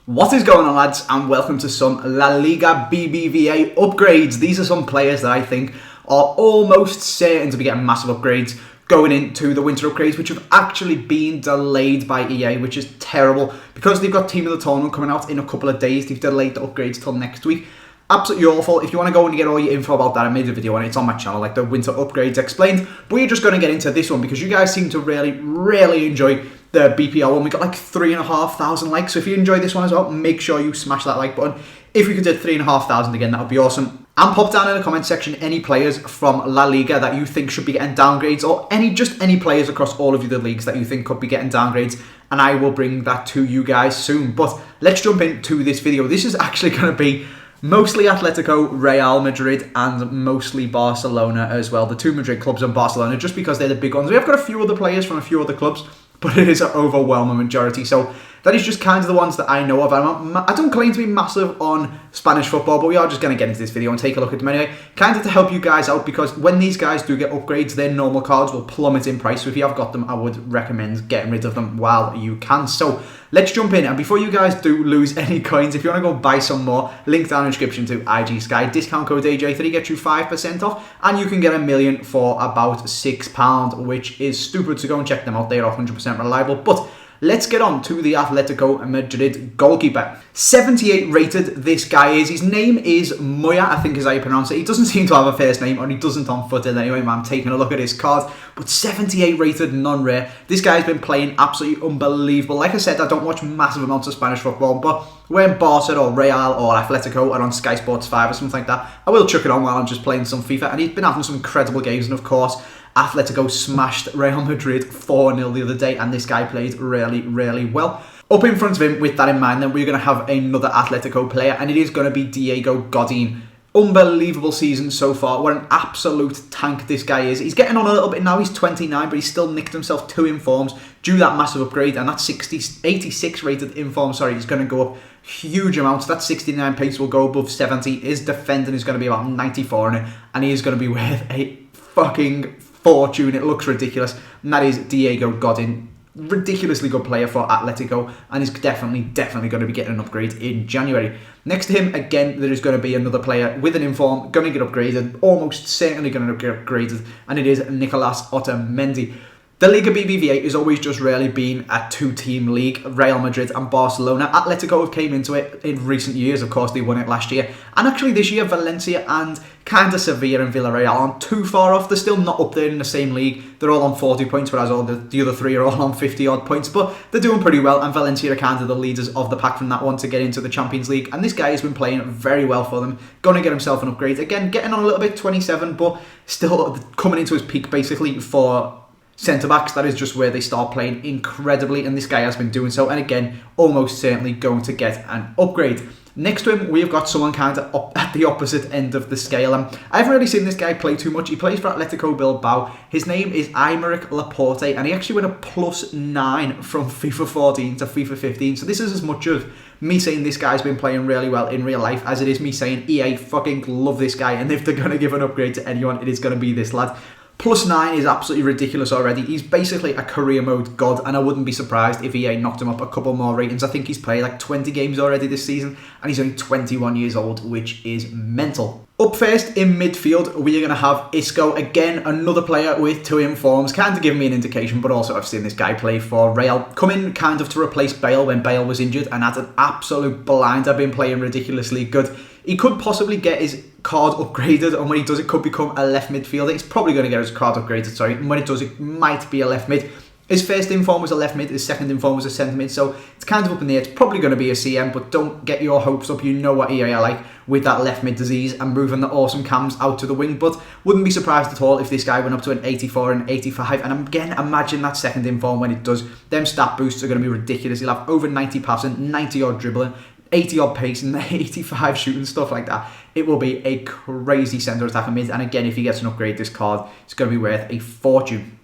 What is going on, lads, and welcome to some La Liga BBVA upgrades. These are some players that I think are almost certain to be getting massive upgrades going into the winter upgrades, which have actually been delayed by EA, which is terrible because they've got Team of the Tournament coming out in a couple of days. They've delayed the upgrades till next week. Absolutely awful. If you want to go and get all your info about that, I made a video on it. It's on my channel, like the winter upgrades explained. But we're just going to get into this one because you guys seem to really enjoy the BPL one. We got like 3,500 likes. So if you enjoyed this one as well, make sure you smash that like button. If we could do 3,500 again, that would be awesome. And pop down in the comment section any players from La Liga that you think should be getting downgrades, or just any players across all of the leagues that you think could be getting downgrades, and I will bring that to you guys soon. But let's jump into this video. This is actually going to be mostly Atletico, Real Madrid, and mostly Barcelona as well. The two Madrid clubs and Barcelona, just because they're the big ones. We have got a few other players from a few other clubs, but it is an overwhelming majority. So that is just kind of the ones that I know of. I don't claim to be massive on Spanish football, but we are just going to get into this video and take a look at them anyway. Kind of to help you guys out, because when these guys do get upgrades, their normal cards will plummet in price. So if you have got them, I would recommend getting rid of them while you can. So let's jump in. And before you guys do lose any coins, if you want to go buy some more, link down in the description to IG Sky. Discount code AJ3 gets you 5% off, and you can get a million for about £6, which is stupid. So go and check them out. They are 100% reliable. But let's get on to the Atletico Madrid goalkeeper. 78 rated this guy is. His name is Moya, I think is how you pronounce it. He doesn't seem to have a first name, or he doesn't on footed anyway, man. I'm taking a look at his card. But 78 rated, non-rare. This guy's been playing absolutely unbelievable. Like I said, I don't watch massive amounts of Spanish football, but when Barca or Real or Atletico are on Sky Sports 5 or something like that, I will chuck it on while I'm just playing some FIFA. And he's been having some incredible games, and of course, Atletico smashed Real Madrid 4-0 the other day, and this guy played really well. Up in front of him, with that in mind, then we're going to have another Atletico player, and it is going to be Diego Godin. Unbelievable season so far. What an absolute tank this guy is. He's getting on a little bit now. He's 29, but he's still nicked himself 2 informs due that massive upgrade, and that 86 rated inform, he's going to go up huge amounts. That 69 pace will go above 70. His defending is going to be about 94 in it, and he is going to be worth a fucking fortune. It looks ridiculous, and that is Diego Godin. Ridiculously good player for Atletico, and is definitely going to be getting an upgrade in January. Next to him, again, there is going to be another player with an inform, going to get upgraded, almost certainly going to get upgraded, and it is Nicolas Otamendi. The Liga BBVA has always just really been a two-team league, Real Madrid and Barcelona. Atletico have came into it in recent years. Of course, they won it last year. And actually this year, Valencia and kind of Sevilla and Villarreal aren't too far off. They're still not up there in the same league. They're all on 40 points, whereas all the other three are all on 50-odd points. But they're doing pretty well, and Valencia are kind of the leaders of the pack from that one to get into the Champions League. And this guy has been playing very well for them. Going to get himself an upgrade. Again, getting on a little bit, 27, but still coming into his peak, basically, for centre-backs. That is just where they start playing incredibly, and this guy has been doing so, and again, almost certainly going to get an upgrade. Next to him, we've got someone kind of up at the opposite end of the scale. I haven't really seen this guy play too much. He plays for Atletico Bilbao. His name is Aymeric Laporte, and he actually went a +9 from FIFA 14 to FIFA 15. So this is as much of me saying this guy's been playing really well in real life as it is me saying EA fucking love this guy, and if they're going to give an upgrade to anyone, it is going to be this lad. +9 is absolutely ridiculous already. He's basically a career mode god, and I wouldn't be surprised if EA knocked him up a couple more ratings. I think he's played like 20 games already this season, and he's only 21 years old, which is mental. Up first in midfield, we are going to have Isco. Again, another player with 2 informs, kind of giving me an indication, but also I've seen this guy play for Real. Come in kind of to replace Bale when Bale was injured, and had an absolute blinder. Been playing ridiculously good. He could possibly get his card upgraded, and when he does, it could become a left midfielder. He's probably going to get his card upgraded, and when it does, it might be a left mid. His first inform was a left mid, his second inform was a centre mid, so it's kind of up in the air. It's probably going to be a CM, but don't get your hopes up. You know what EA are like with that left mid disease and moving the awesome cams out to the wing, but wouldn't be surprised at all if this guy went up to an 84 and 85, and again, imagine that second inform when it does. Them stat boosts are going to be ridiculous. He'll have over 90 passing, 90 odd dribbling, 80 odd pace, and 85 shooting, stuff like that. It will be a crazy centre attacker mid, and again, if he gets an upgrade, this card is going to be worth a fortune.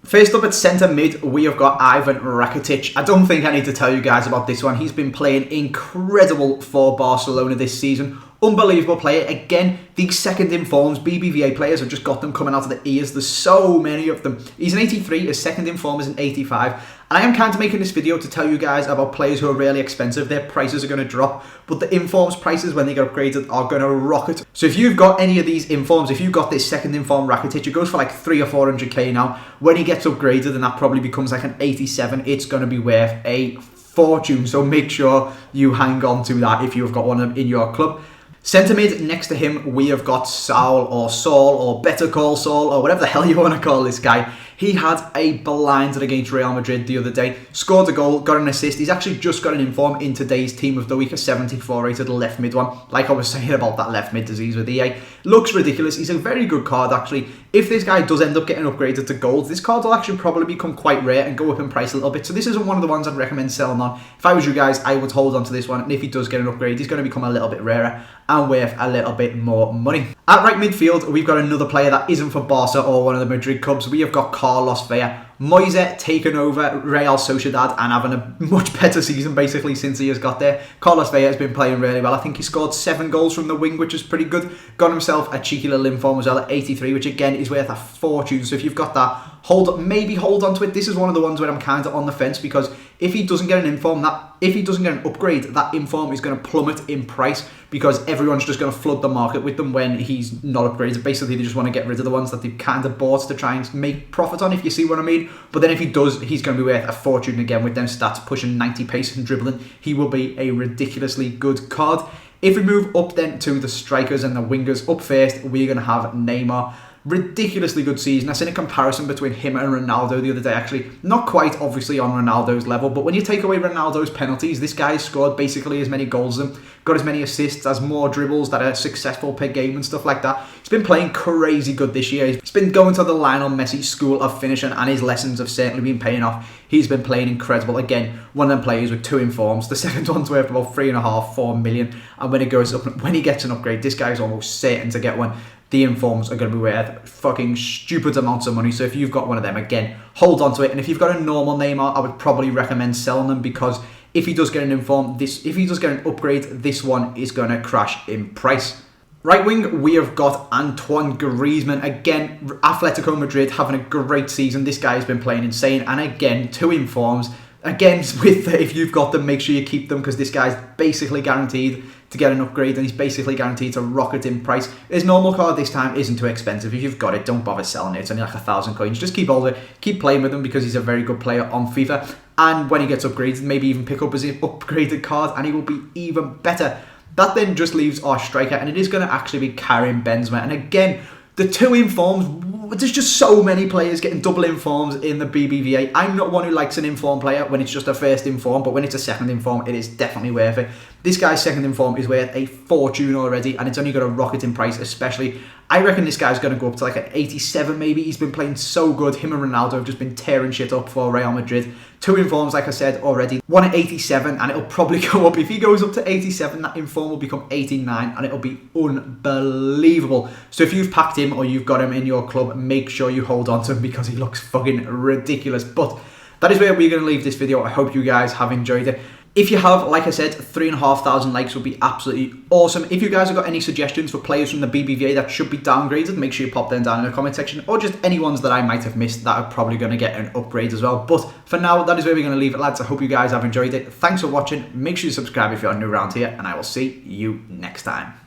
First up at centre mid, we have got Ivan Rakitic. I don't think I need to tell you guys about this one. He's been playing incredible for Barcelona this season. Unbelievable player. Again, these second informs, BBVA players have just got them coming out of the ears. There's so many of them. He's an 83, his second inform is an 85. And I am kind of making this video to tell you guys about players who are really expensive. Their prices are going to drop, but the informs prices when they get upgraded are going to rocket. So if you've got any of these informs, if you've got this second inform Rakitic, it goes for like 300 or 400k now. When he gets upgraded and that probably becomes like an 87, it's going to be worth a fortune. So make sure you hang on to that if you've got one of them in your club. Centre mid, next to him, we have got Saul or Better Call Saul or whatever the hell you want to call this guy. He had a blinder against Real Madrid the other day, scored a goal, got an assist. He's actually just got an inform in today's team of the week, a 74 rated left mid one. Like I was saying about that left mid disease with EA. Looks ridiculous. He's a very good card actually. If this guy does end up getting upgraded to gold, this card will actually probably become quite rare and go up in price a little bit. So this isn't one of the ones I'd recommend selling on. If I was you guys, I would hold on to this one. And if he does get an upgrade, he's going to become a little bit rarer and worth a little bit more money. At right midfield, we've got another player that isn't for Barca or one of the Madrid clubs. We have got Carlos Vela. Moise taken over Real Sociedad and having a much better season basically since he has got there. Carlos Vela has been playing really well. I think he scored 7 goals from the wing, which is pretty good. Got himself a cheeky little inform as well at 83, which again is worth a fortune. So if you've got that, maybe hold on to it. This is one of the ones where I'm kind of on the fence because if he doesn't get an inform, if he doesn't get an upgrade, that inform is going to plummet in price because everyone's just going to flood the market with them when he's not upgraded. Basically, they just want to get rid of the ones that they've kind of bought to try and make profit on, if you see what I mean. But then if he does, he's going to be worth a fortune again with them stats pushing 90 pace and dribbling. He will be a ridiculously good card. If we move up then to the strikers and the wingers, up first, we're going to have Neymar. Ridiculously good season. I seen a comparison between him and Ronaldo the other day actually. Not quite obviously on Ronaldo's level, but when you take away Ronaldo's penalties, this guy scored basically as many goals as him, got as many assists, has more dribbles that are successful per game and stuff like that. He's been playing crazy good this year. He's been going to the Lionel Messi school of finishing and his lessons have certainly been paying off. He's been playing incredible. Again, one of them players with 2 informs. The second one's worth about 3.5, 4 million. And when it goes up, when he gets an upgrade, this guy's almost certain to get one. The informs are going to be worth fucking stupid amounts of money. So if you've got one of them, again, hold on to it. And if you've got a normal Neymar, I would probably recommend selling them because if he does get an inform, if he does get an upgrade, this one is going to crash in price. Right wing, we have got Antoine Griezmann. Again, Atletico Madrid having a great season. This guy has been playing insane. And again, 2 informs. Again, if you've got them, make sure you keep them because this guy's basically guaranteed to get an upgrade and he's basically guaranteed to rocket in price. His normal card this time isn't too expensive. If you've got it, don't bother selling it. It's only like 1,000 coins. Just keep hold of it, keep playing with him because he's a very good player on FIFA. And when he gets upgraded, maybe even pick up his upgraded card and he will be even better. That then just leaves our striker and it is going to actually be Karim Benzema. And again, the 2 informs, there's just so many players getting double informs in the BBVA. I'm not one who likes an inform player when it's just a first inform, but when it's a second inform, it is definitely worth it. This guy's second inform is worth a fortune already, and it's only going to rocket in price, especially. I reckon this guy's going to go up to like an 87 maybe. He's been playing so good. Him and Ronaldo have just been tearing shit up for Real Madrid. 2 informs, like I said already. One at 87, and it'll probably go up. If he goes up to 87, that inform will become 89, and it'll be unbelievable. So if you've packed him or you've got him in your club, make sure you hold on to him because he looks fucking ridiculous. But that is where we're going to leave this video. I hope you guys have enjoyed it. If you have, like I said, 3,500 likes would be absolutely awesome. If you guys have got any suggestions for players from the BBVA that should be downgraded, make sure you pop them down in the comment section, or just any ones that I might have missed that are probably going to get an upgrade as well. But for now, that is where we're going to leave it, lads. I hope you guys have enjoyed it. Thanks for watching. Make sure you subscribe if you're new around here, and I will see you next time.